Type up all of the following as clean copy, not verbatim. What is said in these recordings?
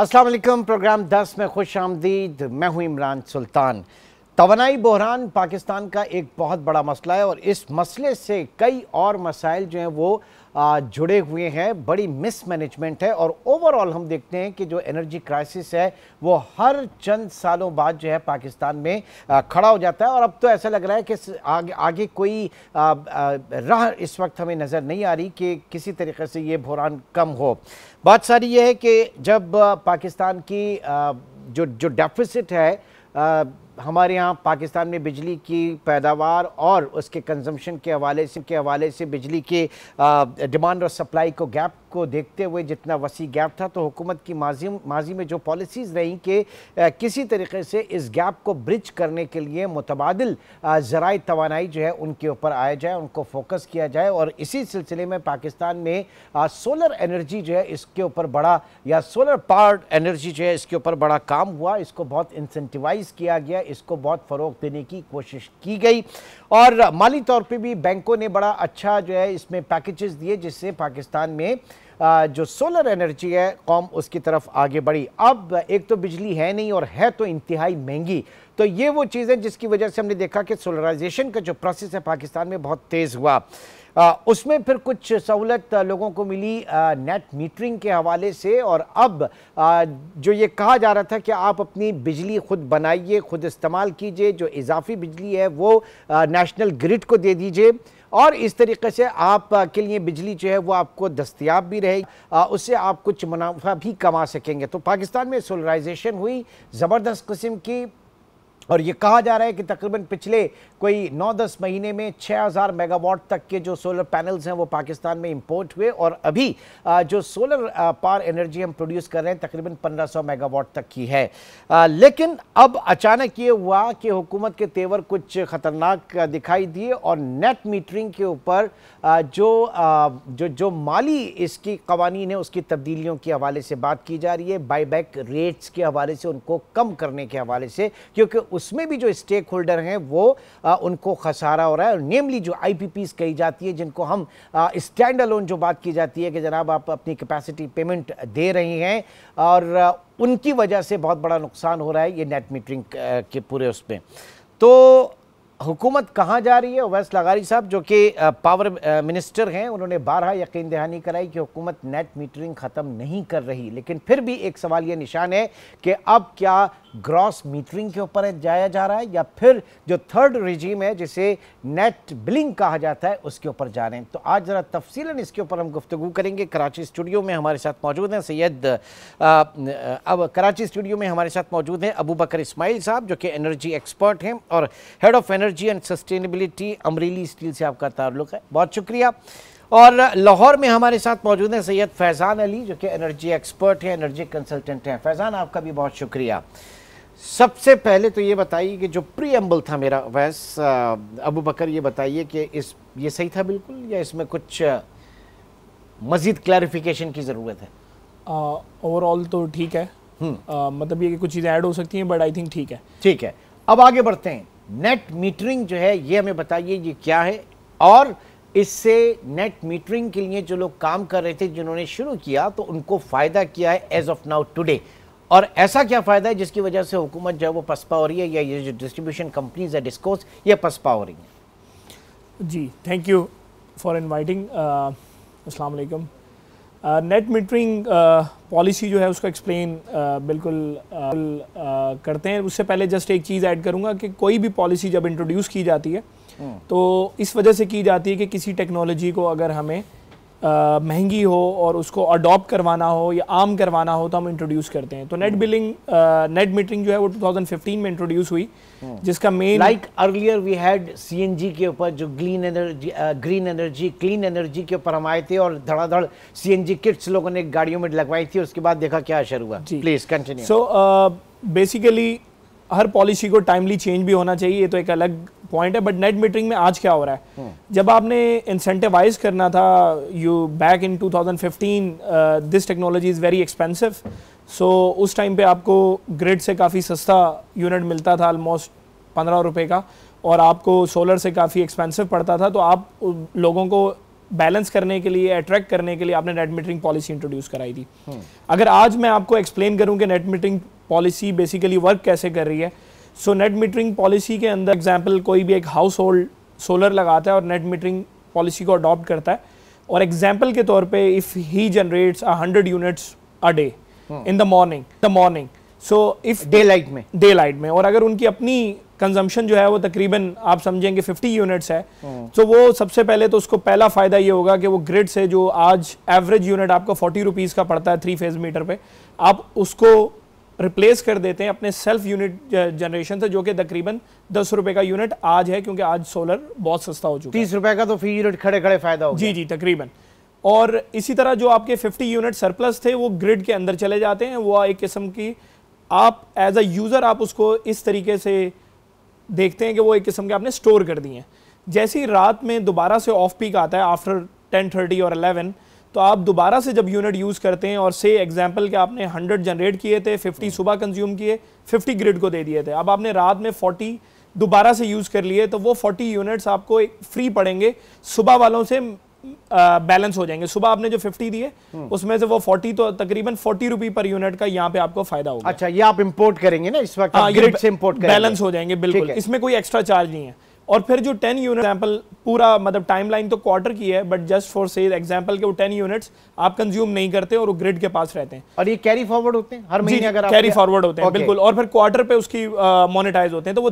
अस्सलाम वालेकुम। प्रोग्राम 10 में खुश आमदीद। मैं हूं इमरान सुल्तान। तवानाई बहरान पाकिस्तान का एक बहुत बड़ा मसला है और इस मसले से कई और मसाइल जो हैं वो जुड़े हुए हैं। बड़ी मिसमैनेजमेंट है और ओवरऑल हम देखते हैं कि जो एनर्जी क्राइसिस है वो हर चंद सालों बाद जो है पाकिस्तान में खड़ा हो जाता है। और अब तो ऐसा लग रहा है कि आगे कोई राह इस वक्त हमें नज़र नहीं आ रही कि किसी तरीके से ये बहरान कम हो। बात सारी ये है कि जब पाकिस्तान की जो डेफिसिट है, हमारे यहाँ पाकिस्तान में बिजली की पैदावार और उसके कंजम्पशन के हवाले से बिजली के डिमांड और सप्लाई को गैप को देखते हुए जितना वसी गैप था, तो हुकूमत की माजी में जो पॉलिसीज़ रहीं कि किसी तरीके से इस गैप को ब्रिज करने के लिए मुतबादिल ज़राई तवानाई जो है उनके ऊपर आया जाए, उनको फोकस किया जाए। और इसी सिलसिले में पाकिस्तान में सोलर एनर्जी जो है इसके ऊपर बड़ा, या सोलर पावर्ड एनर्जी जो है इसके ऊपर बड़ा काम हुआ। इसको बहुत इंसेंटिवाइज किया गया, इसको बहुत फ़रोग़ देने की कोशिश की गई और माली तौर पे भी बैंकों ने बड़ा अच्छा जो है इसमें पैकेजेस दिए, जिससे पाकिस्तान में जो सोलर एनर्जी है कौम उसकी तरफ आगे बढ़ी। अब एक तो बिजली है नहीं और है तो इंतहाई महंगी, तो ये वो चीज़ है जिसकी वजह से हमने देखा कि सोलराइजेशन का जो प्रोसेस है पाकिस्तान में बहुत तेज़ हुआ। उसमें फिर कुछ सहूलत लोगों को मिली नेट मीटरिंग के हवाले से। और अब जो ये कहा जा रहा था कि आप अपनी बिजली खुद बनाइए, खुद इस्तेमाल कीजिए, जो इजाफी बिजली है वो नेशनल ग्रिड को दे दीजिए और इस तरीके से आप के लिए बिजली जो है वो आपको दस्तयाब भी रहेगी, उससे आप कुछ मुनाफा भी कमा सकेंगे। तो पाकिस्तान में सोलराइजेशन हुई ज़बरदस्त किस्म की और ये कहा जा रहा है कि तकरीबन पिछले कोई 9-10 महीने में 6000 मेगावाट तक के जो सोलर पैनल्स हैं वो पाकिस्तान में इंपोर्ट हुए और अभी जो सोलर पावर एनर्जी हम प्रोड्यूस कर रहे हैं तकरीबन 1500 मेगावाट तक की है। लेकिन अब अचानक ये हुआ कि हुकूमत के तेवर कुछ ख़तरनाक दिखाई दिए और नेट मीटरिंग के ऊपर जो माली इसकी कवानीन है उसकी तब्दीलियों के हवाले से बात की जा रही है, बाईबैक रेट्स के हवाले से उनको कम करने के हवाले से, क्योंकि उसमें भी जो स्टेक होल्डर हैं वो उनको खसारा हो रहा है। और नेमली जो आईपीपीस कही जाती है, जिनको हम स्टैंड अलोन जो बात की जाती है कि जनाब आप अपनी कैपेसिटी पेमेंट दे रही हैं और उनकी वजह से बहुत बड़ा नुकसान हो रहा है ये नेट मीटरिंग के पूरे उसमें। तो हुकूमत कहाँ जा रही है? ओवैस लगारी साहब जो कि पावर मिनिस्टर हैं, उन्होंने बारहा यकीन दहानी कराई कि हुकूमत नेट मीटरिंग ख़त्म नहीं कर रही, लेकिन फिर भी एक सवाल ये निशान है कि अब क्या ग्रॉस मीटरिंग के ऊपर जाया जा रहा है या फिर जो थर्ड रिजीम है जिसे नेट बिलिंग कहा जाता है उसके ऊपर जा रहे हैं। तो आज ज़रा तफसीलन इसके ऊपर हम गुफ्तगू करेंगे। कराची स्टूडियो में हमारे साथ मौजूद हैं सैयद अब कराची स्टूडियो में हमारे साथ मौजूद हैं अबू बकर इस्माइल साहब जो कि एनर्जी एक्सपर्ट हैं और head of energy and sustainability Amreli steel से आपका ताल्लुक़ है, बहुत शुक्रिया। और लाहौर में हमारे साथ मौजूद हैं सैयद फैज़ान अली जो कि एनर्जी एक्सपर्ट हैं, एनर्जी कंसल्टेंट हैं। फैज़ान आपका भी बहुत शुक्रिया। सबसे पहले तो ये बताइए कि जो प्रीएम्बल था मेरा वैस अबू बकर, ये बताइए कि ये सही था बिल्कुल या इसमें कुछ मज़ीद क्लैरिफिकेशन की ज़रूरत है? ओवरऑल तो ठीक है, मतलब ये कि कुछ चीज़ें ऐड हो सकती हैं बट आई थिंक ठीक है। ठीक है, अब आगे बढ़ते हैं। नेट मीटरिंग जो है ये हमें बताइए ये क्या है और इससे नेट मीटरिंग के लिए जो लोग काम कर रहे थे, जिन्होंने शुरू किया, तो उनको फ़ायदा क्या है एज ऑफ नाउ टुडे, और ऐसा क्या फ़ायदा है जिसकी वजह से हुकूमत जो है वो पसपा हो रही है या ये जो डिस्ट्रीब्यूशन कंपनीज है डिस्कोस ये पसपा हो रही हैं? जी, थैंक यू फॉर इनवाइटिंग। अस्सलाम वालेकुम। नेट मीटरिंग पॉलिसी जो है उसको एक्सप्लेन बिल्कुल करते हैं। उससे पहले जस्ट एक चीज़ ऐड करूँगा कि कोई भी पॉलिसी जब इंट्रोड्यूस की जाती है तो इस वजह से की जाती है कि किसी टेक्नोलॉजी को अगर हमें महंगी हो और उसको अडॉप्ट करवाना हो या आम करवाना हो तो हम इंट्रोड्यूस करते हैं। तो नेट मीटरिंग जो है वो 2015 में इंट्रोड्यूस हुई, जिसका main like earlier we had CNG के ऊपर जो ग्रीन एनर्जी क्लीन एनर्जी के ऊपर हम आए थे और धड़ाधड़ सीएनजी किट्स लोगों ने गाड़ियों में लगवाई थी, उसके बाद देखा क्या असर हुआ। Please continue. So basically her policy को टाइमली चेंज भी होना चाहिए, ये तो एक अलग पॉइंट है। बट नेट मीटरिंग में आज क्या हो रहा है, जब आपने इंसेंटिवाइज करना था you back in 2015 this technology is very expensive, so उस टाइम पे आपको ग्रिड से काफ़ी सस्ता यूनिट मिलता था, ऑलमोस्ट 15 रुपये का, और आपको सोलर से काफ़ी एक्सपेंसिव पड़ता था। तो आप लोगों को बैलेंस करने के लिए, अट्रैक्ट करने के लिए आपने नेट मीटरिंग पॉलिसी इंट्रोड्यूस कराई थी। अगर आज मैं आपको एक्सप्लेन करूं कि net metering policy basically work कैसे कर रही है, सो नेट मीटरिंग पॉलिसी के अंदर एग्जांपल कोई भी एक हाउस होल्ड सोलर लगाता है और नेट मीटरिंग पॉलिसी को अडॉप्ट करता है, और एग्जांपल के तौर पे if he generates 100 units a day in the morning, so if day light में, और अगर उनकी अपनी कंजम्पशन जो है वो तकरीबन आप समझेंगे 50 यूनिट्स है, तो वो सबसे पहले तो उसको पहला फायदा ये होगा कि वो ग्रिड से जो आज एवरेज यूनिट आपको 40 रुपीज़ का पड़ता है 3 फेज मीटर पे, आप उसको रिप्लेस कर देते हैं अपने सेल्फ यूनिट जनरेशन से, जो कि तकरीबन 10 रुपए का यूनिट आज है, क्योंकि आज सोलर बहुत सस्ता हो चुका है। 30 रुपए का तो फी यूनिट खड़े खड़े फायदा हो जी तकरीबन। और इसी तरह जो आपके 50 यूनिट सरप्लस थे वो ग्रिड के अंदर चले जाते हैं, वो एक किस्म की आप एज अ यूज़र आप उसको इस तरीके से देखते हैं कि वो एक किस्म के आपने स्टोर कर दिए हैं। जैसे ही रात में दोबारा से ऑफ पीक आता है आफ्टर 10:30 और 11, तो आप दोबारा से जब यूनिट यूज़ करते हैं और से एग्जांपल के आपने 100 जनरेट किए थे, 50 सुबह कंज्यूम किए, 50 ग्रिड को दे दिए थे, अब आपने रात में 40 दोबारा से यूज़ कर लिए, तो वो 40 यूनिट्स आपको फ्री पड़ेंगे, सुबह वालों से बैलेंस हो जाएंगे। सुबह आपने जो 50 दिए उसमें से वो 40, तो तकरीबन 40 रुपए पर यूनिट का यहाँ पे आपको फायदा होगा। अच्छा, ये आप इंपोर्ट करेंगे ना इस वक्त? ग्रिड से इंपोर्ट करेंगे, बैलेंस हो जाएंगे बिल्कुल, इसमें कोई एक्स्ट्रा चार्ज नहीं है। और फिर जो 10 यूनिट एग्जांपल पूरा मतलब टाइमलाइन तो क्वार्टर की है, बट जस्ट फॉर से एग्जांपल के वो 10 यूनिट्स आप कंज्यूम नहीं करते और वो ग्रिड के पास रहते हैं, और ये कैरी फॉरवर्ड होते हैं हर महीने? अगर कैरी फॉरवर्ड होते हैं बिल्कुल, और फिर क्वार्टर पे उसकी मोनेटाइज होते हैं, तो वो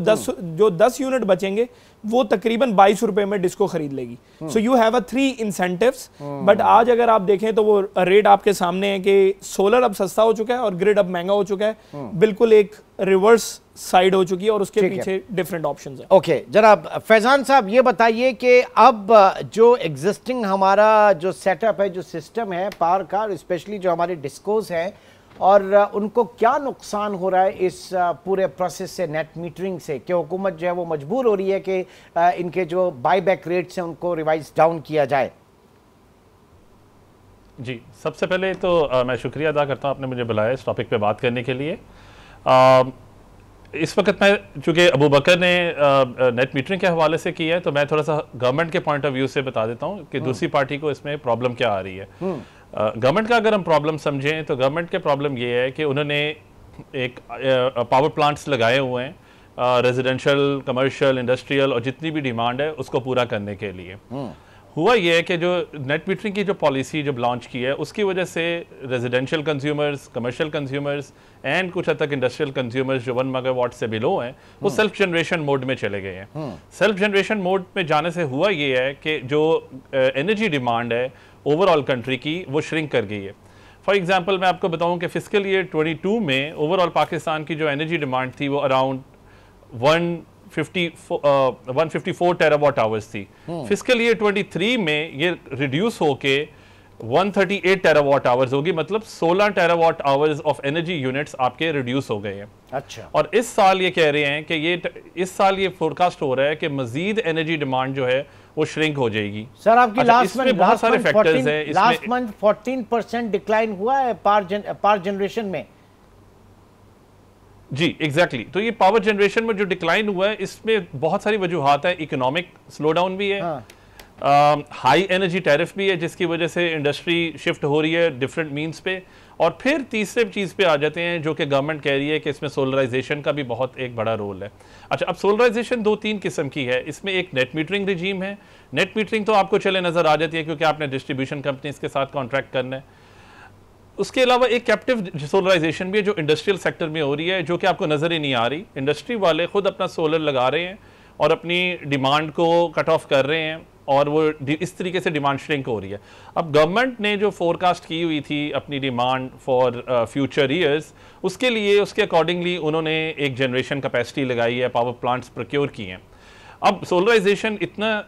10 यूनिट बचेंगे वो तकरीबन 22 रुपए में डिस्को खरीद लेगी। So you have 3 incentives. But आज अगर आप देखें तो वो रेट आपके सामने है कि सोलर अब सस्ता हो चुका है और ग्रिड अब महंगा हो चुका है, बिल्कुल एक रिवर्स साइड हो चुकी है, और उसके पीछे डिफरेंट ऑप्शंस हैं। ओके जनाब फैजान साहब, ये बताइए कि अब जो एग्जिस्टिंग हमारा जो सेटअप है, जो सिस्टम है पावर का, स्पेशली जो हमारे डिस्कोस हैं, और उनको क्या नुकसान हो रहा है इस पूरे प्रोसेस से, नेट मीटरिंग से, कि हुकूमत जो है वो मजबूर हो रही है कि इनके जो बाई बैक रेट्स हैं उनको रिवाइज डाउन किया जाए? जी, सबसे पहले तो मैं शुक्रिया अदा करता हूँ आपने मुझे बुलाया इस टॉपिक पे बात करने के लिए। इस वक्त मैं, चूँकि अबू बकर ने नेट मीटरिंग के हवाले से किया है, तो मैं थोड़ा सा गवर्नमेंट के पॉइंट ऑफ व्यू से बता देता हूँ कि दूसरी पार्टी को इसमें प्रॉब्लम क्या आ रही है। गवर्नमेंट का अगर हम प्रॉब्लम समझें तो गवर्नमेंट के प्रॉब्लम ये है कि उन्होंने एक पावर प्लांट्स लगाए हुए हैं रेजिडेंशियल, कमर्शियल, इंडस्ट्रियल, और जितनी भी डिमांड है उसको पूरा करने के लिए। हुआ ये है कि जो नेट मीटरिंग की जो पॉलिसी जब लॉन्च की है उसकी वजह से residential consumers, commercial consumers and कुछ हद तक इंडस्ट्रियल कंज्यूमर्स जो 1 मेगावाट से बिलो हैं वो सेल्फ जनरेशन मोड में चले गए हैं। सेल्फ जनरेशन मोड में जाने से हुआ ये है कि जो एनर्जी डिमांड है ओवरऑल कंट्री की वो श्रिंक कर गई है। फॉर एग्जांपल मैं आपको बताऊं कि फिस्कल ईयर 22 में ओवरऑल पाकिस्तान की जो एनर्जी डिमांड थी वो अराउंड 154 टेरावाट आवर्स थी। फिस्कल ईयर 23 में ये रिड्यूस होके 138 टेरावाट आवर्स होगी, मतलब 16 terawatt hours of energy units आपके रिड्यूस हो गए हैं। अच्छा, और इस साल ये कह रहे हैं कि इस साल ये फोरकास्ट हो रहा है कि मजीद एनर्जी डिमांड जो है वो श्रिंक हो जाएगी। सर आपकी लास्ट मंथ बहुत सारे फैक्टर्स हैं, लास्ट मंथ 14% डिक्लाइन हुआ है पावर जनरेशन में। जी एग्जैक्टली तो ये पावर जनरेशन में जो डिक्लाइन हुआ है इसमें बहुत सारी वजूहात है। इकोनॉमिक स्लो डाउन भी है, हाई एनर्जी टैरिफ भी है जिसकी वजह से इंडस्ट्री शिफ्ट हो रही है डिफरेंट मीन्स पे, और फिर तीसरे चीज़ पे आ जाते हैं जो कि गवर्नमेंट कह रही है कि इसमें सोलराइजेशन का भी बहुत एक बड़ा रोल है। अच्छा, अब सोलराइजेशन 2-3 किस्म की है। इसमें एक नेट मीटरिंग रिजीम है। नेट मीटरिंग तो आपको चले नज़र आ जाती है क्योंकि आपने डिस्ट्रीब्यूशन कंपनीज के साथ कॉन्ट्रैक्ट करना है। उसके अलावा एक कैप्टिव सोलराइजेशन भी है जो इंडस्ट्रियल सेक्टर में हो रही है, जो कि आपको नज़र ही नहीं आ रही। इंडस्ट्री वाले खुद अपना सोलर लगा रहे हैं और अपनी डिमांड को कट ऑफ कर रहे हैं और वो इस तरीके से डिमांड श्रिंक हो रही है। अब गवर्नमेंट ने जो फोरकास्ट की हुई थी अपनी डिमांड फॉर फ्यूचर ईयर्स, उसके लिए उसके अकॉर्डिंगली उन्होंने एक जनरेशन कैपेसिटी लगाई है, पावर प्लांट्स प्रोक्योर किए हैं। अब सोलराइजेशन इतना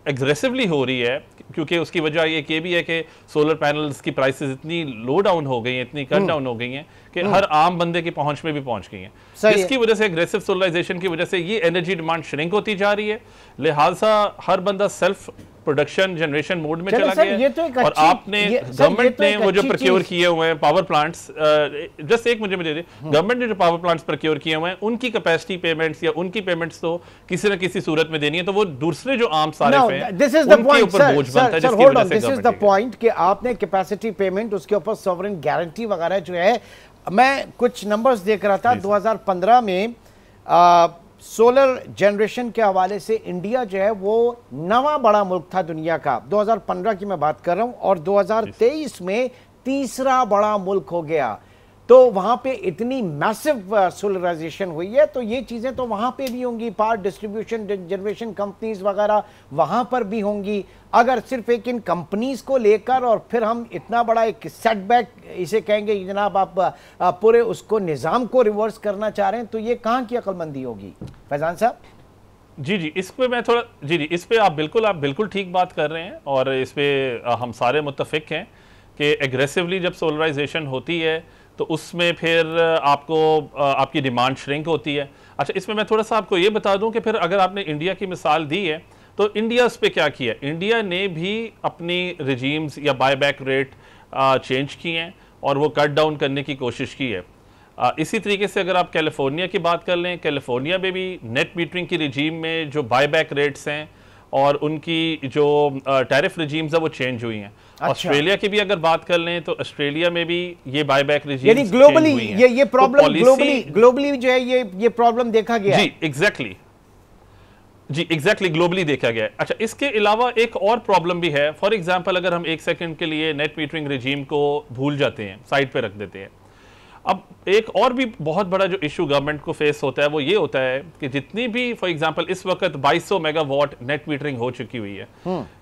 एग्रेसिवली हो रही है क्योंकि उसकी वजह एक ये भी है कि सोलर पैनल्स की प्राइसेस इतनी लो डाउन हो गई हैं, इतनी कट डाउन हो गई हैं कि हर आम बंदे की पहुंच में भी पहुंच गई हैं। इसकी वजह से एग्रेसिव सोलराइजेशन की वजह से ये एनर्जी डिमांड श्रिंक होती जा रही है। लिहाजा हर बंदा सेल्फ प्रोडक्शन जनरेशन मोड में चला गया ये तो एक और आपने गवर्नमेंट ने वो जो प्रोक्योर किए हुए हैं पावर प्लांट्स, जस्ट एक मुझे गवर्नमेंट ने जो पावर प्लांट्स प्रोक्योर किए हुए हैं उनकी कैपेसिटी पेमेंट्स या उनकी पेमेंट्स तो किसी न किसी सूरत में देनी है, तो वो दूसरे जो आम सारिफ हैं उनके ऊपर बोझ बनता है, जिसकी वजह से दिस इज द पॉइंट कि आपने कैपेसिटी पेमेंट उसके ऊपर सॉवरेन गारंटी वगैरह जो है, मैं कुछ नंबर्स देख रहा था 2015 में सोलर जनरेशन के हवाले से इंडिया जो है वो 9वां बड़ा मुल्क था दुनिया का, 2015 की मैं बात कर रहा हूं, और 2023 में तीसरा बड़ा मुल्क हो गया। तो वहां पे इतनी मैसिव सोलराइजेशन हुई है, तो ये चीजें तो वहां पे भी होंगी, पावर डिस्ट्रीब्यूशन जनरेशन कंपनीज वगैरह वहां पर भी होंगी। अगर सिर्फ एक इन कंपनीज को लेकर और फिर हम इतना बड़ा एक सेटबैक इसे कहेंगे जनाब, आप पूरे उसको निजाम को रिवर्स करना चाह रहे हैं, तो ये कहां की अक्लमंदी होगी फैजान साहब? जी इस पे मैं थोड़ा जी इस पे आप बिल्कुल ठीक बात कर रहे हैं, और इस पे हम सारे मुत्तफिक हैं कि एग्रेसिवली जब सोलराइजेशन होती है तो उसमें फिर आपको आपकी डिमांड श्रिंक होती है। अच्छा, इसमें मैं थोड़ा सा आपको ये बता दूं कि फिर अगर आपने इंडिया की मिसाल दी है तो इंडिया उस पर क्या किया, इंडिया ने भी अपनी रिजीम्स या बायबैक रेट चेंज किए हैं और वो कट डाउन करने की कोशिश की है। इसी तरीके से अगर आप कैलिफोर्निया की बात कर लें, कैलिफोर्निया में भी नेट मीटरिंग की रिजीम में जो बायबैक रेट्स हैं और उनकी जो टैरिफ रिजीम्स है वो चेंज हुई हैं। अच्छा। ऑस्ट्रेलिया की भी अगर बात कर लें तो ऑस्ट्रेलिया में भी ये बायबैक रिजीम यानी ग्लोबली ये प्रॉब्लम ग्लोबली जो है ये प्रॉब्लम देखा गया जी एग्जैक्टली ग्लोबली देखा गया है। अच्छा, इसके अलावा एक और प्रॉब्लम भी है। फॉर एग्जांपल अगर हम एक सेकंड के लिए नेट मीटरिंग रिजीम को भूल जाते हैं, साइड पे रख देते हैं, अब एक और भी बहुत बड़ा जो इशू गवर्नमेंट को फेस होता है वो ये होता है कि जितनी भी फॉर एग्जांपल इस वक्त 2200 मेगावाट नेट मीटरिंग हो चुकी हुई है,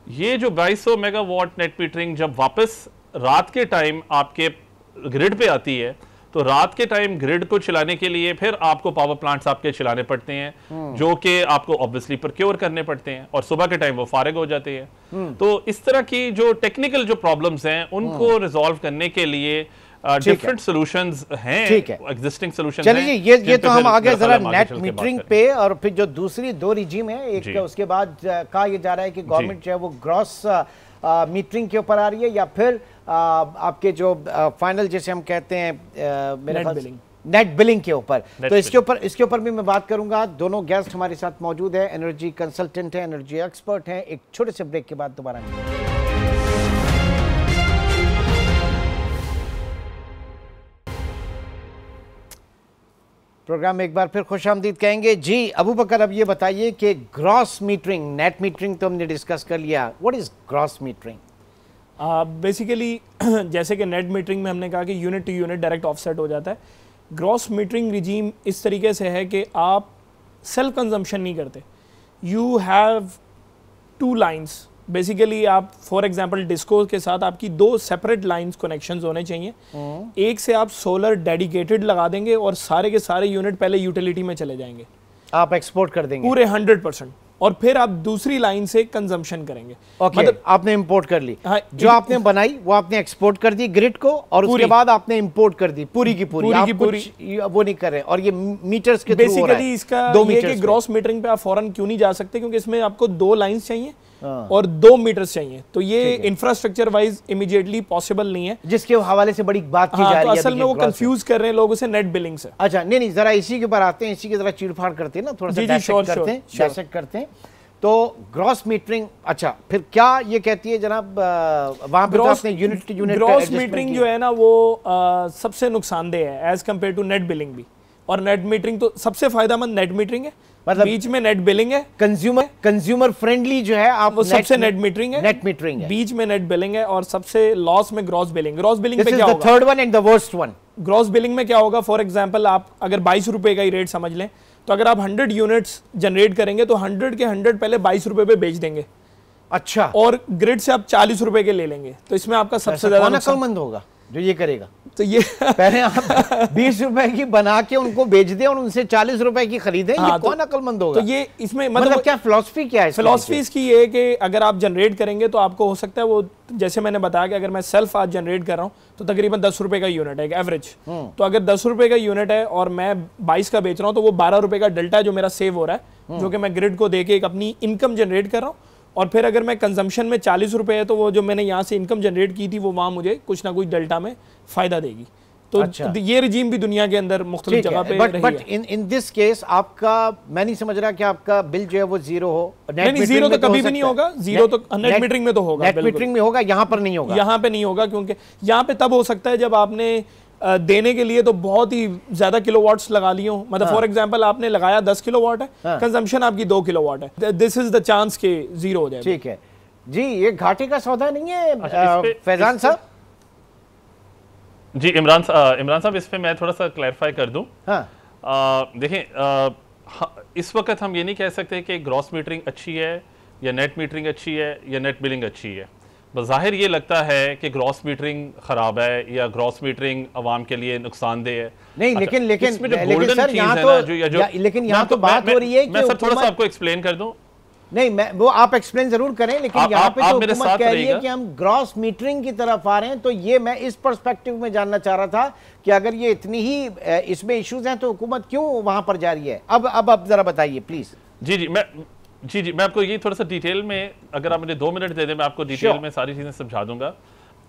ये जो 2200 मेगावाट नेट मीटरिंग जब वापस रात के टाइम आपके ग्रिड पे आती है तो रात के टाइम ग्रिड को चलाने के लिए फिर आपको पावर प्लांट्स आपके चलाने पड़ते हैं जो कि आपको ऑब्वियसली प्रोक्योर करने पड़ते हैं और सुबह के टाइम वो फारिग हो जाते हैं। तो इस तरह की जो टेक्निकल जो प्रॉब्लम्स हैं उनको रिजॉल्व करने के लिए डिफरेंट सॉल्यूशंस हैं, एग्जिस्टिंग सॉल्यूशंस हैं। चलिए ये तो हम आगे जरा नेट मीटरिंग पे, और फिर जो दूसरी दो रिजीम है, एक उसके बाद कहा यह जा रहा है कि गवर्नमेंट जो है वो ग्रॉस मीटरिंग के ऊपर आ रही है या फिर आपके जो फाइनल जैसे हम कहते हैं मेरे नेट बिलिंग के ऊपर। तो इसके ऊपर भी मैं बात करूंगा। दोनों गेस्ट हमारे साथ मौजूद है, एनर्जी कंसल्टेंट है, एनर्जी एक्सपर्ट हैं। एक छोटे से ब्रेक के बाद दोबारा मिलेंगे। प्रोग्राम में एक बार फिर खुशामदीद कहेंगे जी। अबू बकर, अब ये बताइए कि ग्रॉस मीटरिंग, नेट मीटरिंग तो हमने डिस्कस कर लिया, what is gross metering? Basically जैसे कि नेट मीटरिंग में हमने कहा कि unit to unit direct offset हो जाता है। ग्रॉस मीटरिंग रिजीम इस तरीके से है कि आप सेल्फ कंजम्पशन नहीं करते, you have two lines. Basically आप फॉर एग्जांपल डिस्को के साथ आपकी दो सेपरेट लाइंस कनेक्शंस होने चाहिए। एक से आप सोलर डेडिकेटेड लगा देंगे और सारे के सारे यूनिट पहले यूटिलिटी में चले जाएंगे, आप एक्सपोर्ट कर देंगे पूरे 100%, और फिर आप दूसरी लाइन से कंजम्पशन करेंगे। मतलब आपने इंपोर्ट कर ली, हाँ, जो आपने बनाई वो आपने एक्सपोर्ट कर दी ग्रिड को, और उसके बाद आपने इंपोर्ट कर दी पूरी की पूरी वो नहीं कर रहे, और ये मीटर्स के थ्रू हो रहा है। बेसिकली इसका ये कि ग्रॉस मीटरिंग पे आप फौरन क्यों नहीं जा सकते, क्योंकि इसमें आपको दो लाइंस चाहिए और 2 मीटर्स चाहिए, तो ये इंफ्रास्ट्रक्चर वाइज इमीडिएटली पॉसिबल नहीं है, जिसके हवाले से बड़ी बात की जा रही है। तो असल में वो कंफ्यूज कर रहे हैं लोग उसे नेट बिलिंग से। अच्छा, नहीं जरा इसी के ऊपर आते हैं, इसी की जरा चीड़फाड़ करते हैं ना, थोड़ा सा डायसेक्ट करते हैं। तो ग्रॉस मीटरिंग, अच्छा फिर क्या ये कहती है जनाब, वहां पे तो आपने unit to unit gross metering जो है ना वो सबसे नुकसानदेह है as compare to net billing भी, और नेट मीटरिंग तो सबसे फायदेमंद नेट मीटरिंग है, मतलब बीच में नेट बिलिंग है, कंज्यूमर फ्रेंडली जो है आप, वो सबसे नेट मीटरिंग है, बीच में नेट बिलिंग है, और सबसे लॉस में ग्रॉस बिलिंग में क्या होगा, third one and the worst one. Gross billing में क्या होगा, फॉर एग्जांपल आप अगर 22 रुपए का ही रेट समझ लें, तो अगर आप 100 यूनिट्स जनरेट करेंगे तो 100 के 100 पहले 22 रुपए पे बेच देंगे। अच्छा, और ग्रिड से आप 40 रुपए के ले लेंगे, तो इसमें आपका सबसे ज्यादा अक्लमंद होगा जो ये करेगा। तो ये पहले आप 20 रुपए की बना के उनको बेच दें और उनसे 40 रुपए की खरीदें, हाँ, ये कौन अक्लमंद होगा? तो ये इसमें मतलब क्या फिलॉसफी क्या है? फिलॉसफी इसकी ये है कि अगर आप जनरेट करेंगे तो आपको हो सकता है वो, जैसे मैंने बताया कि अगर मैं सेल्फ आज जनरेट कर रहा हूँ तो तकरीबन 10 रुपए का यूनिट है एवरेज, तो अगर 10 रुपए का यूनिट है और मैं 22 का बेच रहा हूँ तो वो 12 रुपए का डेल्टा जो मेरा सेव हो रहा है, जो कि मैं ग्रिड को देके एक अपनी इनकम जनरेट कर रहा हूँ, और फिर अगर मैं कंजम्पशन में 40 रुपए है तो वो जो मैंने यहाँ से इनकम जनरेट की थी वो वहाँ मुझे कुछ ना कुछ डेल्टा में फ़ायदा देगी। तो अच्छा। ये रजीम भी दुनिया के अंदर मुख्तलिफ जगह पे रही है। बट इन दिस केस आपका, मैं नहीं समझ रहा कि आपका बिल जो है वो जीरो हो। नहीं, जीरो तो कभी भी नहीं होगा, जीरो तो नेट मीटरिंग में तो होगा, नेट मीटरिंग में होगा, यहाँ पर नहीं होगा। यहाँ पे नहीं होगा क्योंकि यहाँ पे तब हो सकता है जब आपने देने के लिए तो बहुत ही ज्यादा किलोवाट्स लगा लिए हो, मतलब फॉर एग्जांपल आपने लगाया 10 किलोवाट है, कंजम्पशन आपकी 2 किलोवाट है, दिस इज द चांस के जीरो हो जाए। ठीक है जी, ये घाटे का सौदा नहीं है फैजान साहब? जी इमरान साहब, इस पे मैं थोड़ा सा क्लैरिफाई कर दूं। देखें, इस वक्त हम ये नहीं कह सकते कि ग्रॉस मीटरिंग अच्छी है या नेट मीटरिंग अच्छी है या नेट बिलिंग अच्छी है। बज़ाहिर ये लगता है कि ग्रॉस मीटरिंग खराब है या ग्रॉस मीटरिंग आवाम के लिए नुकसानदेह है। नहीं, लेकिन सर यहाँ तो बात हो रही है कि मैं सर थोड़ा सा आपको एक्सप्लेन कर दूं। नहीं, मैं वो आप एक्सप्लेन जरूर करें, लेकिन यहाँ पे तो हुकूमत कह रही है कि हम ग्रॉस मीटरिंग की तरफ आ रहे हैं। तो ये मैं इस पर्सपेक्टिव में जानना चाह रहा था कि अगर ये इतनी ही इसमें इश्यूज हैं तो हुकूमत क्यों वहां पर जा रही है? अब जरा बताइए प्लीज। जी मैं आपको ये थोड़ा सा डिटेल में, अगर आप मुझे 2 मिनट दे दें, मैं आपको डिटेल में सारी चीजें समझा दूंगा।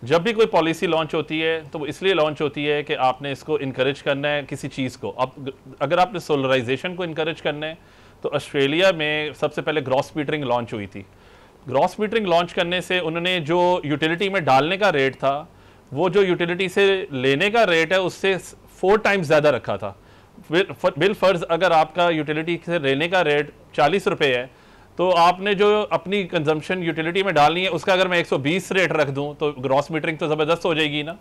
जब भी कोई पॉलिसी लॉन्च होती है तो वो इसलिए लॉन्च होती है कि आपने इसको इनकरेज करना है किसी चीज को। अब अगर आपने सोलराइजेशन को इनकरेज करना है तो ऑस्ट्रेलिया में सबसे पहले ग्रॉस मीटरिंग लॉन्च हुई थी। ग्रॉस मीटरिंग लॉन्च करने से उन्होंने जो यूटिलिटी में डालने का रेट था वो जो यूटिलिटी से लेने का रेट है उससे 4 टाइम्स ज़्यादा रखा था। बिल फर्ज अगर आपका यूटिलिटी से लेने का रेट 40 रुपये है तो आपने जो अपनी कंजम्पशन यूटिलिटी में डालनी है उसका अगर मैं 120 रेट रख दूं तो ग्रॉस मीटरिंग तो ज़बरदस्त हो जाएगी ना।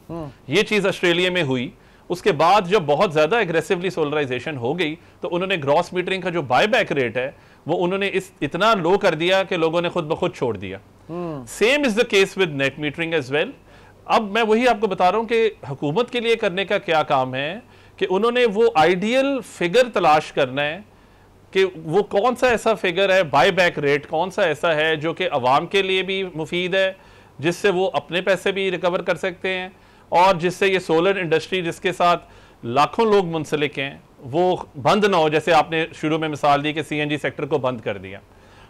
ये चीज़ ऑस्ट्रेलिया में हुई। उसके बाद जब बहुत ज़्यादा एग्रेसिवली सोलराइजेशन हो गई तो उन्होंने ग्रॉस मीटरिंग का जो बायबैक रेट है वो उन्होंने इतना लो कर दिया कि लोगों ने खुद ब खुद छोड़ दिया। Same is the case with net metering as well. अब मैं वही आपको बता रहा हूं कि हुकूमत के लिए करने का क्या काम है कि उन्होंने वो आइडियल फिगर तलाश करना है कि वो कौन सा ऐसा फिगर है, बायबैक रेट कौन सा ऐसा है जो कि अवाम के लिए भी मुफीद है, जिससे वो अपने पैसे भी रिकवर कर सकते हैं और जिससे ये सोलर इंडस्ट्री जिसके साथ लाखों लोग मुंसलिक हैं वो बंद ना हो। जैसे आपने शुरू में मिसाल दी कि सीएनजी सेक्टर को बंद कर दिया।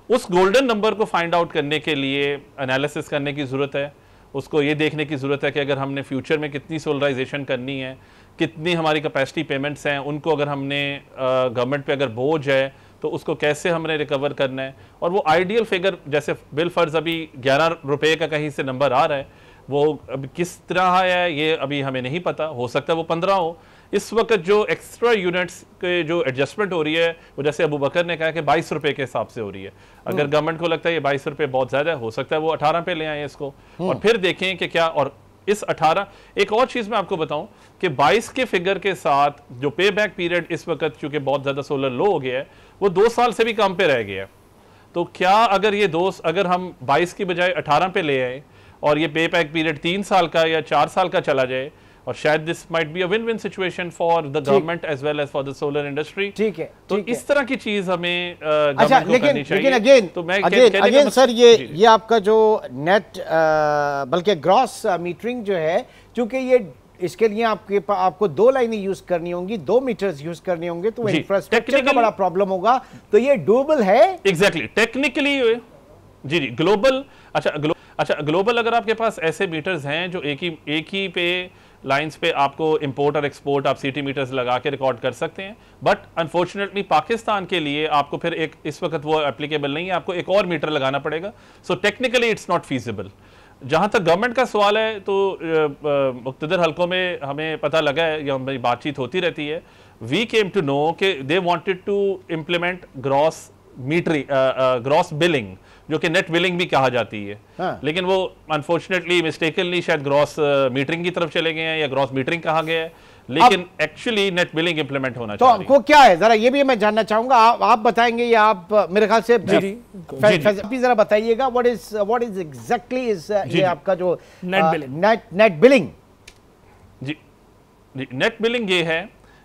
उस गोल्डन नंबर को फाइंड आउट करने के लिए एनालिसिस करने की ज़रूरत है। उसको ये देखने की ज़रूरत है कि अगर हमने फ्यूचर में कितनी सोलराइजेशन करनी है, कितनी हमारी कैपेसिटी पेमेंट्स हैं, उनको अगर हमने गवर्नमेंट पे अगर बोझ है तो उसको कैसे हमने रिकवर करना है। और वो आइडियल फिगर, जैसे बिल फर्ज अभी 11 रुपये का कहीं से नंबर आ रहा है, वो अब किस तरह है ये अभी हमें नहीं पता, हो सकता है वो 15 हो। इस वक्त जो एक्स्ट्रा यूनिट्स के जो एडजस्टमेंट हो रही है वो जैसे अबू बकर ने कहा कि 22 रुपये के हिसाब से हो रही है। अगर गवर्नमेंट को लगता है ये 22 रुपये बहुत ज़्यादा है, हो सकता है वो 18 पे ले आए इसको और फिर देखें कि क्या। और इस 18, एक और चीज़ मैं आपको बताऊं कि 22 के फिगर के साथ जो पे बैक पीरियड इस वक्त चूँकि बहुत ज़्यादा सोलर लो हो गया है वो 2 साल से भी कम पे रह गया है। तो क्या अगर ये अगर हम 22 की बजाय 18 पे ले आए और ये पे बैक पीरियड 3 साल का या 4 साल का चला जाए, और शायद this might be a win win situation for the government as well as for the solar industry. ठीक है, तो इस तरह की चीज हमें अच्छा, लेकिन अगेन तो मैं अगेन सर ये आपका जो नेट बल्कि ग्रॉस मीटरिंग जो है, चूंकि ये इसके लिए आपको 2 लाइनें यूज करनी होंगी, 2 मीटर्स यूज करने होंगे, तो इंफ्रास्ट्रक्चर का बड़ा प्रॉब्लम होगा। तो ये डूबल है एग्जैक्टली टेक्निकली। जी ग्लोबल। अच्छा ग्लोबल अगर आपके पास ऐसे मीटर्स हैं जो एक ही पे लाइंस पे आपको इंपोर्ट और एक्सपोर्ट आप सीटी मीटर्स लगा के रिकॉर्ड कर सकते हैं, बट अनफॉर्चुनेटली पाकिस्तान के लिए आपको फिर इस वक्त वो एप्लीकेबल नहीं है, आपको एक और मीटर लगाना पड़ेगा। So technically it's not feasible. जहाँ तक गवर्नमेंट का सवाल है तो मुख्तलिफ हलकों में हमें पता लगा है या हमारी बातचीत होती रहती है, वी केम टू नो कि they wanted to implement gross gross billing, जो कि नेट बिलिंग भी कहा जाती है। लेकिन वो अनफॉर्चुनेटली मिस्टेकनली शायद ग्रॉस मीटरिंग की तरफ चले गए हैं या ग्रॉस मीटरिंग कहा गया है, लेकिन एक्चुअली नेट बिलिंग इंप्लीमेंट होना चाहिए। तो आपको क्या है, जरा ये भी मैं जानना चाहूंगा, आप बताएंगे या आप मेरे ख्याल से जरा बताइएगा व्हाट इज एग्जैक्टली इज ये आपका जो नेट बिलिंग। जी नेट बिलिंग ये है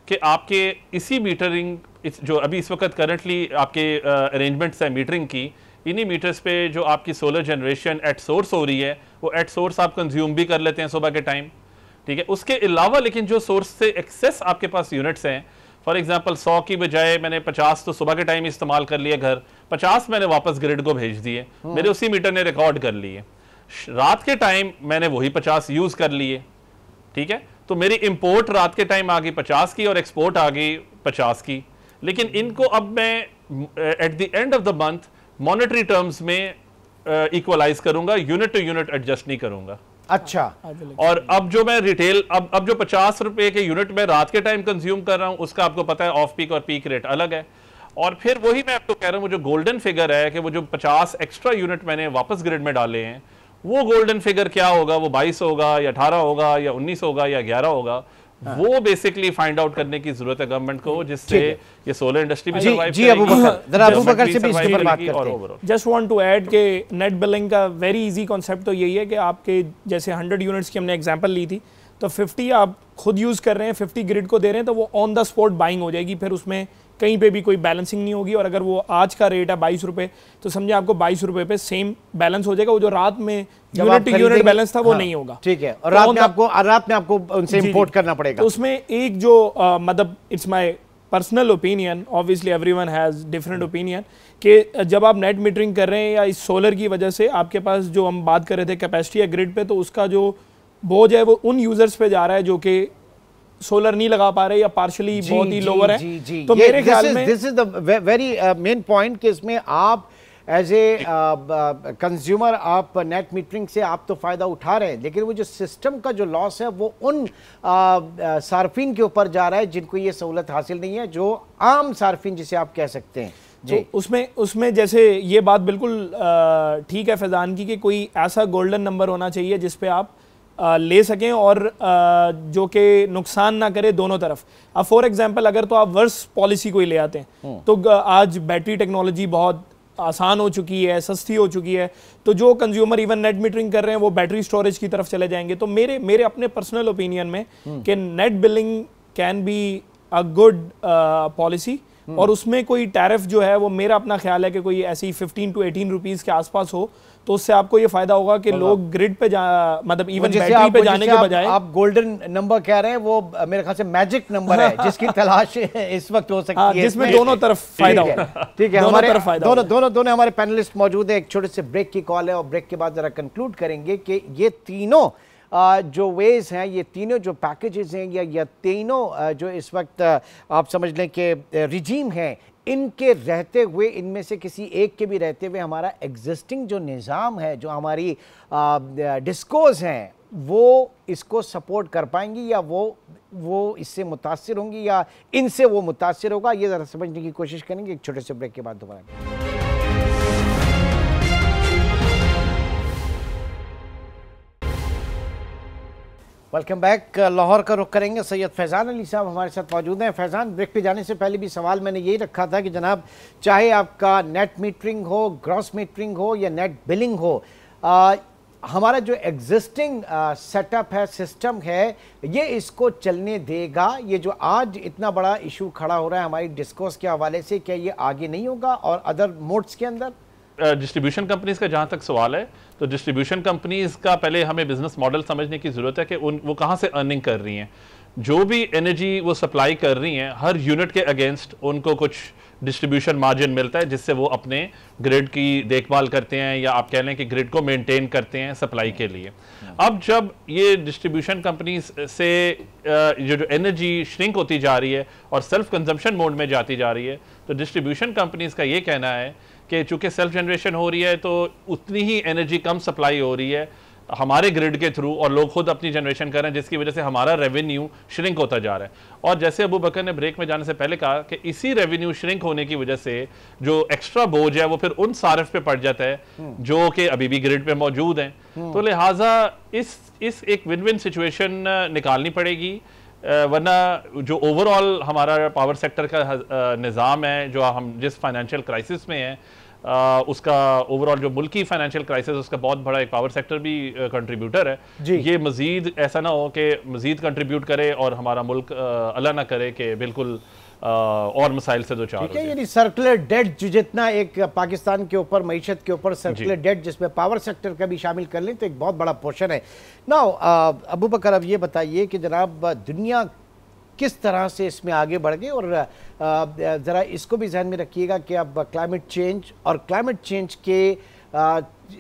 कि आपके इसी मीटरिंग जो अभी इस वक्त करंटली आपके अरेंजमेंट्स है मीटरिंग की, इन्हीं मीटर्स पे जो आपकी सोलर जनरेशन एट सोर्स हो रही है वो एट सोर्स आप कंज्यूम भी कर लेते हैं सुबह के टाइम, ठीक है। उसके अलावा लेकिन जो सोर्स से एक्सेस आपके पास यूनिट्स हैं फॉर एग्जांपल 100 की बजाय मैंने 50 तो सुबह के टाइम इस्तेमाल कर लिया घर, 50 मैंने वापस ग्रिड को भेज दिए, मेरे उसी मीटर ने रिकॉर्ड कर लिए। रात के टाइम मैंने वही 50 यूज कर लिए, ठीक है, तो मेरी इंपोर्ट रात के टाइम आ गई 50 की और एक्सपोर्ट आ गई 50 की। लेकिन इनको अब मैं at the end of the month monetary terms में इक्वलाइज करूंगा, यूनिट टू यूनिट एडजस्ट नहीं करूंगा। अच्छा, और अब जो मैं रिटेल अब जो 50 रुपए के यूनिट में रात के टाइम कंज्यूम कर रहा हूं, उसका आपको पता है ऑफ पीक और पीक रेट अलग है। और फिर वही मैं आपको कह रहा हूं, वो जो गोल्डन फिगर है कि वो जो 50 एक्स्ट्रा यूनिट मैंने वापस ग्रिड में डाले हैं, वो गोल्डन फिगर क्या होगा, वो 22 होगा या 18 होगा या 19 होगा या 11 होगा, वो बेसिकली फाइंड आउट करने की जरूरत है गवर्नमेंट को, जिससे ये सोलर इंडस्ट्री भी सर्वाइव जी अबू बकर, जरा अबू बकर से भी इसके पर बात करते हैं। जस्ट वांट टू ऐड के नेट बिलिंग का वेरी इजी कॉन्सेप्ट तो यही है कि आपके जैसे 100 यूनिट्स की हमने एग्जांपल ली थी, तो 50 आप खुद यूज कर रहे हैं, 50 ग्रिड को दे रहे हैं, तो वो ऑन द स्पॉट बाइंग हो जाएगी, फिर उसमें कहीं पे भी कोई बैलेंसिंग नहीं होगी। और अगर वो आज का रेट है 22 रुपए, तो समझे आपको 22 रुपए पे सेम बैलेंस हो जाएगा, वो जो रात में यूनिट टू यूनिट बैलेंस था वो नहीं होगा, ठीक है। और रात में आपको उनसे इंपोर्ट करना पड़ेगा। तो उसमें एक जो मतलब it's my personal opinion, obviously everyone has different opinion, कि जब आप नेट मीटरिंग कर रहे हैं या इस सोलर की वजह से आपके पास जो हम बात कर रहे थे कैपेसिटी या ग्रिड पे, तो उसका जो बोझ है वो उन यूजर्स पे जा रहा है जो कि सोलर नहीं लगा पा रहे या पार्शली बहुत ही लोअर है। तो मेरे ख्याल में this is the very main point कि इसमें आप एज ए कंज्यूमर आप नेट मीटरिंग से आप तो फायदा उठा रहे हैं, लेकिन वो जो सिस्टम का जो लॉस है वो उन सार्फिन के ऊपर जा रहा है जिनको ये सहूलत हासिल नहीं है, जो आम सार्फिन जिसे आप कह सकते हैं। तो उसमें जैसे ये बात बिल्कुल ठीक है फैजान की कि कोई ऐसा गोल्डन नंबर होना चाहिए जिस पे आप ले सकें और जो कि नुकसान ना करे दोनों तरफ। अब फॉर एग्जांपल अगर तो आप वर्स पॉलिसी कोई ले आते हैं, तो आज बैटरी टेक्नोलॉजी बहुत आसान हो चुकी है, सस्ती हो चुकी है, तो जो कंज्यूमर इवन नेट मीटरिंग कर रहे हैं वो बैटरी स्टोरेज की तरफ चले जाएंगे। तो मेरे अपने पर्सनल ओपिनियन में कि net billing can be a good policy, और उसमें कोई टैरिफ जो है वो मेरा अपना ख्याल है कि कोई ऐसी 15 to 18 रुपीज़ के आसपास हो, तो उससे आपको ये फायदा होगा कि लोग ग्रिड पे मतलब इवन बैटरी पे जाने के बजाय आप गोल्डन नंबर कह रहे हैं, वो मेरे ख्याल से मैजिक नंबर है जिसकी तलाश इस वक्त हो सकती है, जिसमें दोनों तरफ फायदा होगा। ठीक है, हमारे दोनों हमारे पैनलिस्ट मौजूद है। एक छोटे से ब्रेक की कॉल है और ब्रेक के बाद जरा कंक्लूड करेंगे कि ये तीनों जो वेज हैं, ये तीनों जो पैकेजेस हैं, या तीनों जो इस वक्त आप समझ लें कि रिजीम हैं, इनके रहते हुए, इनमें से किसी एक के भी रहते हुए हमारा एग्जिस्टिंग जो निज़ाम है, जो हमारी डिस्कोज हैं, वो इसको सपोर्ट कर पाएंगी या वो इससे मुतासिर होंगी या इनसे वो मुतासिर होगा, ये ज़रा समझने की कोशिश करेंगे एक छोटे से ब्रेक के बाद दोबारा। Welcome back. लाहौर का रुख करेंगे, सैयद फैज़ान अली साहब हमारे साथ मौजूद हैं। फैज़ान, ब्रेक पे जाने से पहले भी सवाल मैंने यही रखा था कि जनाब, चाहे आपका नेट मीटरिंग हो, ग्रॉस मीटरिंग हो या नेट बिलिंग हो, हमारा जो एग्जिस्टिंग सेटअप है, सिस्टम है, ये इसको चलने देगा? ये जो आज इतना बड़ा इशू खड़ा हो रहा है हमारी डिस्कोर्स के हवाले से, क्या ये आगे नहीं होगा और अदर मोड्स के अंदर? डिस्ट्रीब्यूशन कंपनीज का जहां तक सवाल है, तो डिस्ट्रीब्यूशन कंपनीज का पहले हमें बिजनेस मॉडल समझने की जरूरत है कि वो कहां से अर्निंग कर रही हैं। जो भी एनर्जी वो सप्लाई कर रही हैं, हर यूनिट के अगेंस्ट उनको कुछ डिस्ट्रीब्यूशन मार्जिन मिलता है, जिससे वो अपने ग्रिड की देखभाल करते हैं, या आप कह लें कि ग्रिड को मेंटेन करते हैं सप्लाई के लिए। अब जब ये डिस्ट्रीब्यूशन कंपनीज से जो एनर्जी श्रिंक होती जा रही है और सेल्फ कंजम्पशन मोड में जाती जा रही है, तो डिस्ट्रीब्यूशन कंपनीज का ये कहना है कि चूंकि सेल्फ जनरेशन हो रही है तो उतनी ही एनर्जी कम सप्लाई हो रही है हमारे ग्रिड के थ्रू, और लोग खुद अपनी जनरेशन कर रहे हैं, जिसकी वजह से हमारा रेवेन्यू श्रिंक होता जा रहा है। और जैसे अबू बकर ने ब्रेक में जाने से पहले कहा कि इसी रेवेन्यू श्रिंक होने की वजह से जो एक्स्ट्रा बोझ है वो फिर उन सारिफ पे पड़ जाता है जो कि अभी भी ग्रिड पे मौजूद हैं। तो लिहाजा इस एक विन विन सिचुएशन निकालनी पड़ेगी, वरना जो ओवरऑल हमारा पावर सेक्टर का निज़ाम है, जो हम जिस फाइनेंशियल क्राइसिस में है, उसका ओवरऑल जो मुल्की फाइनेंशियल क्राइसिस, उसका बहुत बड़ा एक पावर सेक्टर भी कंट्रीब्यूटर है। ये मजीद ऐसा ना हो कि मजीद कंट्रीब्यूट करे और हमारा मुल्क अल्लाह ना करे कि बिल्कुल और मसाइल से दो चार हो जाए। यानी सर्कुलर डेट जो जितना एक पाकिस्तान के ऊपर, मईशत के ऊपर सर्कुलर डेट, जिसमें पावर सेक्टर का भी शामिल कर लें, तो एक बहुत बड़ा पोर्शन है। नाउ अबू बकर, अब ये बताइए कि जनाब, दुनिया किस तरह से इसमें आगे बढ़ गए। और ज़रा इसको भी ध्यान में रखिएगा कि अब क्लाइमेट चेंज और क्लाइमेट चेंज के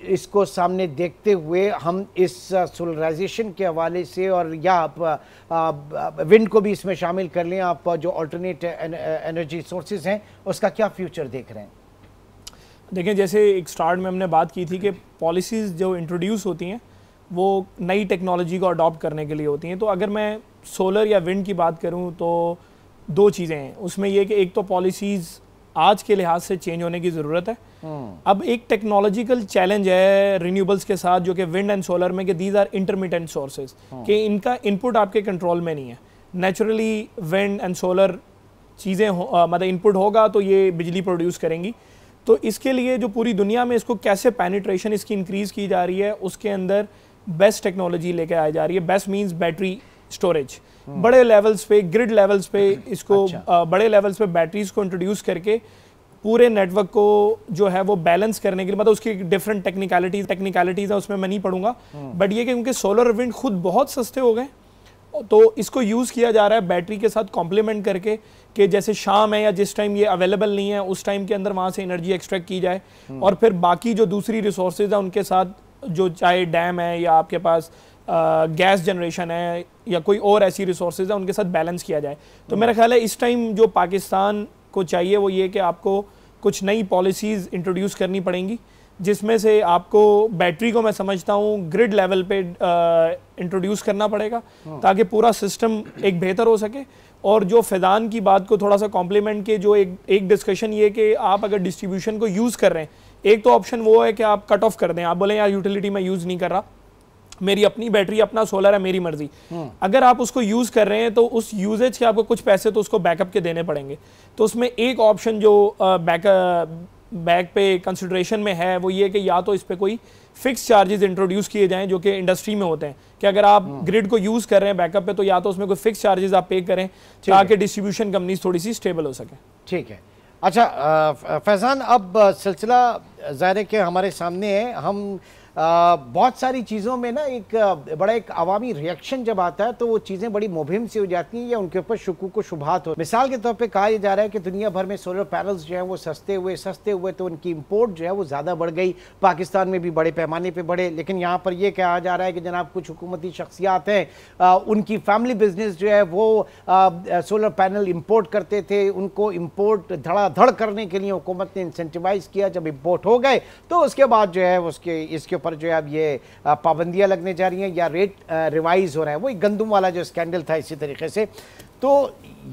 इसको सामने देखते हुए हम इस सोलराइजेशन के हवाले से, और या आप विंड को भी इसमें शामिल कर लें, आप जो अल्टरनेट एनर्जी सोर्सेज हैं उसका क्या फ्यूचर देख रहे हैं? देखें, जैसे एक स्टार्ट में हमने बात की थी कि पॉलिसीज़ जो इंट्रोड्यूस होती हैं वो नई टेक्नोलॉजी को अडॉप्ट करने के लिए होती हैं। तो अगर मैं सोलर या विंड की बात करूं तो दो चीज़ें हैं उसमें, ये कि एक तो पॉलिसीज़ आज के लिहाज से चेंज होने की ज़रूरत है। अब एक टेक्नोलॉजिकल चैलेंज है रिन्यूएबल्स के साथ, जो कि विंड एंड सोलर में, कि दीज आर इंटरमिटेंट सोर्सेज, कि इनका इनपुट आपके कंट्रोल में नहीं है। नेचुरली विंड एंड सोलर चीज़ें मतलब इनपुट होगा तो ये बिजली प्रोड्यूस करेंगी। तो इसके लिए जो पूरी दुनिया में इसको कैसे पेनिट्रेशन इसकी इंक्रीज़ की जा रही है, उसके अंदर बेस्ट टेक्नोलॉजी लेके आई जा रही है। बेस्ट मीन्स बैटरी स्टोरेज, बड़े लेवल्स पे, ग्रिड लेवल्स पे इसको बड़े लेवल्स पे बैटरीज को इंट्रोड्यूस करके पूरे नेटवर्क को जो है वो बैलेंस करने के लिए, मतलब उसकी डिफरेंट टेक्निकलिटीज़ है, उसमें मैं नहीं पढ़ूंगा। बट ये कि क्योंकि सोलर और विंड खुद बहुत सस्ते हो गए तो इसको यूज़ किया जा रहा है बैटरी के साथ कॉम्प्लीमेंट करके, कि जैसे शाम है या जिस टाइम ये अवेलेबल नहीं है उस टाइम के अंदर वहाँ से एनर्जी एक्सट्रैक्ट की जाए, और फिर बाकी जो दूसरी रिसोर्सेज है उनके साथ, जो चाहे डैम है या आपके पास गैस जनरेशन है या कोई और ऐसी रिसोर्सेज है, उनके साथ बैलेंस किया जाए। तो मेरा ख्याल है इस टाइम जो पाकिस्तान को चाहिए वो ये कि आपको कुछ नई पॉलिसीज़ इंट्रोड्यूस करनी पड़ेंगी, जिसमें से आपको बैटरी को मैं समझता हूँ ग्रिड लेवल पे इंट्रोड्यूस करना पड़ेगा ताकि पूरा सिस्टम एक बेहतर हो सके। और जो फैज़ान की बात को थोड़ा सा कॉम्प्लीमेंट के, जो एक डिस्कशन ये कि आप अगर डिस्ट्रीब्यूशन को यूज़ कर रहे हैं, एक तो ऑप्शन वो है कि आप कट ऑफ कर दें, आप बोलें यार यूटिलिटी में यूज़ नहीं कर रहा, मेरी अपनी बैटरी, अपना सोलर है, मेरी मर्जी। अगर आप उसको यूज़ कर रहे हैं तो उस यूजेज के आपको कुछ पैसे तो उसको बैकअप के देने पड़ेंगे। तो उसमें एक ऑप्शन जो बैक पे कंसिडरेशन में है वो ये कि या तो इस पर कोई फिक्स चार्जेस इंट्रोड्यूस किए जाएं, जो कि इंडस्ट्री में होते हैं, कि अगर आप ग्रिड को यूज़ कर रहे हैं बैकअप पे, तो या तो उसमें कोई फिक्स चार्जेस आप पे करें ताकि डिस्ट्रीब्यूशन कंपनीज थोड़ी सी स्टेबल हो सके। ठीक है। अच्छा फैज़ान, अब सिलसिला ज़ाहिर है कि हमारे सामने है। हम बहुत सारी चीज़ों में ना एक अवामी रिएक्शन जब आता है तो वो चीज़ें बड़ी मुबहिम सी हो जाती हैं या उनके ऊपर शुकूक व शुबहात हो। मिसाल के तौर पे कहा जा रहा है कि दुनिया भर में सोलर पैनल्स जो हैं वो सस्ते हुए तो उनकी इंपोर्ट जो है वो ज़्यादा बढ़ गई, पाकिस्तान में भी बड़े पैमाने पे बढ़े। लेकिन यहाँ पर यह कहा जा रहा है कि जनाब कुछ हुकूमती शख्सियात हैं, उनकी फैमिली बिजनेस जो है वो सोलर पैनल इम्पोर्ट करते थे, उनको इम्पोर्ट धड़ाधड़ करने के लिए हुकूमत ने इंसेंटिवाइज किया। जब इम्पोर्ट हो गए तो उसके बाद जो है इसके पर जो है अब ये पाबंदियां लगने जा रही हैं या रेट रिवाइज हो रहा है। वही गंदम वाला जो स्कैंडल था इसी तरीके से। तो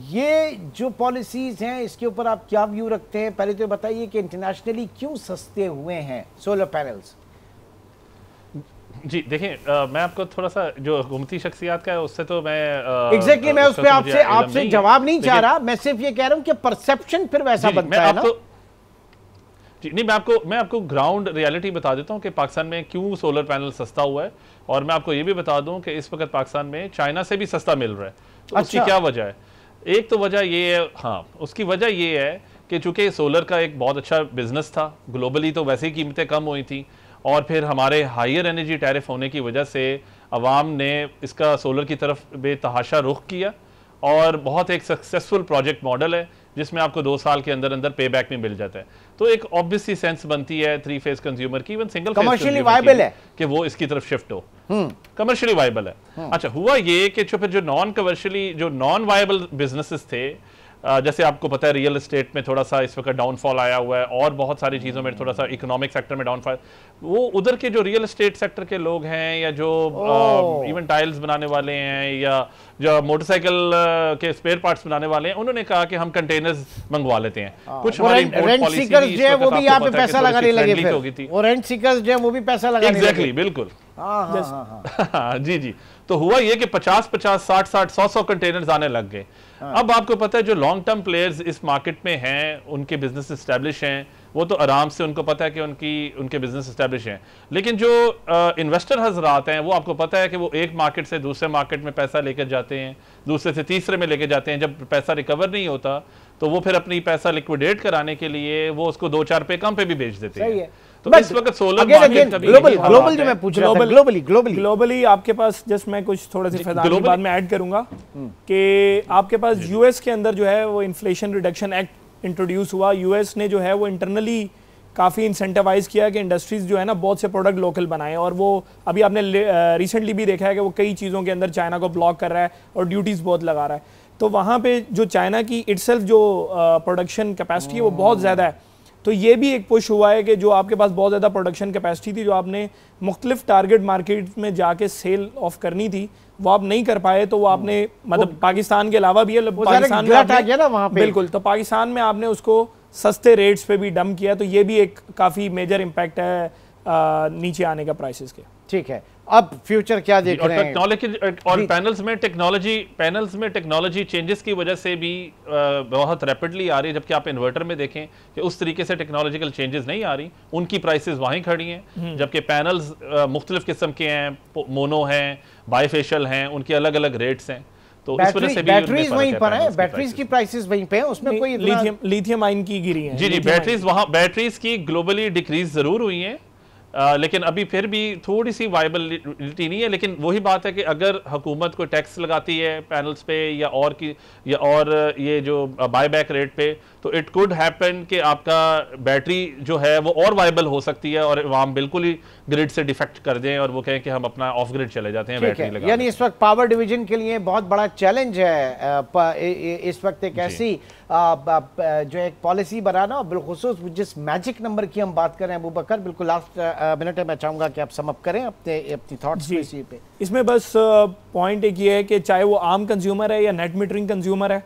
ये जो पॉलिसीज हैं इसके ऊपर आप क्या व्यू रखते हैं? पहले तो बताइए कि इंटरनेशनली क्यों सस्ते हुए हैं सोलर पैनल्स? जी देखें, मैं आपको थोड़ा सा जो हुकूमती शख्सियात का है उससे तो मैं एग्जैक्टली मैं उस पर आपसे जवाब नहीं चाह रहा, मैं सिर्फ ये कह रहा हूं कि परसेप्शन फिर वैसा बनता है ना। जी नहीं, मैं आपको ग्राउंड रियलिटी बता देता हूं कि पाकिस्तान में क्यों सोलर पैनल सस्ता हुआ है, और मैं आपको ये भी बता दूं कि इस वक्त पाकिस्तान में चाइना से भी सस्ता मिल रहा है। तो उसकी क्या वजह है? एक तो वजह ये है, हाँ उसकी वजह ये है कि चूंकि सोलर का एक बहुत अच्छा बिजनेस था, ग्लोबली तो वैसे ही कीमतें कम हुई थी, और फिर हमारे हायर एनर्जी टैरिफ होने की वजह से अवाम ने इसका सोलर की तरफ बेतहाशा रुख किया, और बहुत एक सक्सेसफुल प्रोजेक्ट मॉडल है जिसमें आपको 2 साल के अंदर अंदर पे बैक में मिल जाता है। तो एक ऑब्वियस सी सेंस बनती है 3 फेज कंज्यूमर की, इवन सिंगल कमर्शियली वायबल है कि वो इसकी तरफ शिफ्ट हो, कमर्शियली वायबल है। अच्छा, हुआ ये कि फिर जो नॉन कमर्शियली, जो नॉन वायबल बिजनेसेस थे, जैसे आपको पता है रियल एस्टेट में थोड़ा सा इस वक्त डाउनफॉल आया हुआ है, और बहुत सारी चीज़ों में थोड़ा सा इकोनॉमिक सेक्टर में डाउनफॉल, वो उधर के जो रियल एस्टेट सेक्टर के लोग हैं या जो इवन टाइल्स बनाने वाले हैं या जो मोटरसाइकिल के स्पेयर पार्ट्स बनाने वाले हैं, उन्होंने कहा कि हम कंटेनर्स मंगवा लेते हैं। कुछ हमारी इंपोर्ट पॉलिसी जो है वो भी यहाँ पे पैसा लगाने लगे, फिर रेंट सीकर्स जो है वो भी पैसा लगाने लगे। एग्जैक्टली, बिल्कुल। जी जी। तो हुआ ये कि 50-50, 60-60, 100-100 कंटेनर्स आने लग गए। अब आपको पता है जो लॉन्ग टर्म प्लेयर्स इस मार्केट में हैं, उनके बिजनेस एस्टेब्लिश हैं, वो तो आराम से, उनको पता है कि उनके बिजनेस एस्टेब्लिश हैं। लेकिन जो इन्वेस्टर हजरात हैं, वो आपको पता है कि वो एक मार्केट से दूसरे मार्केट में पैसा लेकर जाते हैं, दूसरे से तीसरे में लेकर जाते हैं। जब पैसा रिकवर नहीं होता तो वो फिर अपनी पैसा लिक्विडेट कराने के लिए वो उसको 2-4 पे कम पे भी बेच देते हैं। तो इस वक्त सोलर मार्केट ग्लोबल जो मैं पूछ रहा था, ग्लोबली आपके पास, जस्ट मैं कुछ थोड़े से फैज़ान के बाद में ऐड करूंगा कि आपके पास यूएस के अंदर जो है वो इन्फ्लेशन रिडक्शन एक्ट इंट्रोड्यूस हुआ। यूएस ने जो है वो इंटरनली काफ़ी इंसेंटिवाइज किया कि इंडस्ट्रीज जो है ना बहुत से प्रोडक्ट लोकल बनाएं, और वो अभी आपने रिसेंटली भी देखा है कि वो कई चीज़ों के अंदर चाइना को ब्लॉक कर रहा है और ड्यूटीज़ बहुत लगा रहा है। तो वहाँ पे जो चाइना की इटसेल्फ जो प्रोडक्शन कैपेसिटी है वो बहुत ज़्यादा है। तो ये भी एक पुश हुआ है कि जो आपके पास बहुत ज़्यादा प्रोडक्शन कैपेसिटी थी, जो आपने मुख्तलिफ टारगेट मार्केट में जाके सेल ऑफ करनी थी, वो आप नहीं कर पाए, तो वो आपने मतलब पाकिस्तान के अलावा भी है, पाकिस्तान में आ गया ना वहाँ पे। बिल्कुल, तो पाकिस्तान में आपने उसको सस्ते रेट्स पे भी डंप किया, तो ये भी एक काफ़ी मेजर इम्पैक्ट है नीचे आने का प्राइसेस के। ठीक है, अब फ्यूचर क्या देख रहे हैं? और पैनल्स में टेक्नोलॉजी चेंजेस की वजह से भी बहुत रैपिडली आ रही है, जबकि आप इन्वर्टर में देखें कि उस तरीके से टेक्नोलॉजिकल चेंजेस नहीं आ रही, उनकी प्राइसेस वहीं खड़ी हैं, जबकि पैनल्स मुख्तलिफ किस्म के हैं, मोनो हैं, बाईफेशियल हैं, उनके अलग अलग रेट्स हैं। तो इस वजह से भी बैटरीज वहीं पर है, बैटरीज की प्राइसेस वहीं पे हैं, उसमें कोई लिथियम आयन की गिरी है। जी, बैटरीज की ग्लोबली डिक्रीज जरूर हुई है, लेकिन अभी फिर भी थोड़ी सी वायबिलिटी नहीं है। लेकिन वही बात है कि अगर हुकूमत कोई टैक्स लगाती है पैनल्स पे या और ये जो बायबैक रेट पे, तो इट कुड हैपन कि आपका बैटरी जो है वो और वायबल हो सकती है और आवाम बिल्कुल ही ग्रिड से डिफेक्ट कर दें और वो कहें कि हम अपना ऑफ ग्रिड चले जाते हैं बैटरी लगा। यानी इस वक्त पावर डिवीजन के लिए बहुत बड़ा चैलेंज है इस वक्त एक ऐसी जो एक पॉलिसी बनाना, और बिलखुसूस जिस मैजिक नंबर की हम बात कर रहे हैं अबू बकर, बिल्कुल लास्ट मिनट है, मैं चाहूंगा कि आप सम अप करें अपनी थॉट्स इसी पे। इसमें बस पॉइंट एक ये है कि चाहे वो आम कंज्यूमर है या नेट मीटरिंग कंज्यूमर है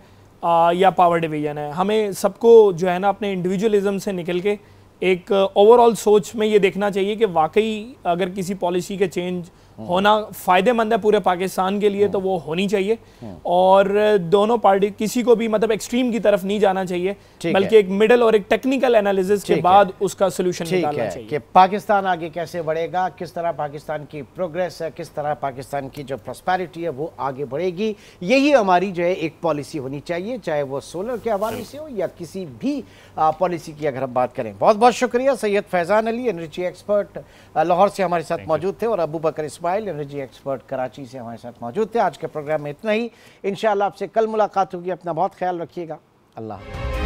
या पावर डिवीजन है, हमें सबको जो है ना अपने इंडिविजुअलिज्म से निकल के एक ओवरऑल सोच में ये देखना चाहिए कि वाकई अगर किसी पॉलिसी के चेंज होना फ़ायदेमंद है पूरे पाकिस्तान के लिए तो वो होनी चाहिए, और दोनों पार्टी किसी को भी मतलब एक्सट्रीम की तरफ नहीं जाना चाहिए, बल्कि एक मिडल और एक टेक्निकल एनालिसिस के बाद उसका सोल्यूशन निकालना चाहिए कि पाकिस्तान आगे कैसे बढ़ेगा, किस तरह पाकिस्तान की प्रोग्रेस है, किस तरह पाकिस्तान की जो प्रॉस्पेरिटी है वो आगे बढ़ेगी। यही हमारी जो है एक पॉलिसी होनी चाहिए, चाहे वो सोलर के हवाले से हो या किसी भी पॉलिसी की अगर हम बात करें। बहुत बहुत शुक्रिया सैयद फैज़ान अली, एनर्जी एक्सपर्ट लाहौर से हमारे साथ मौजूद थे, और अबू बकर इस्माइल, एनर्जी एक्सपर्ट कराची से हमारे साथ मौजूद थे। आज के प्रोग्राम में इतना ही, इंशाअल्लाह आपसे कल मुलाकात होगी। अपना बहुत ख्याल रखिएगा। अल्लाह।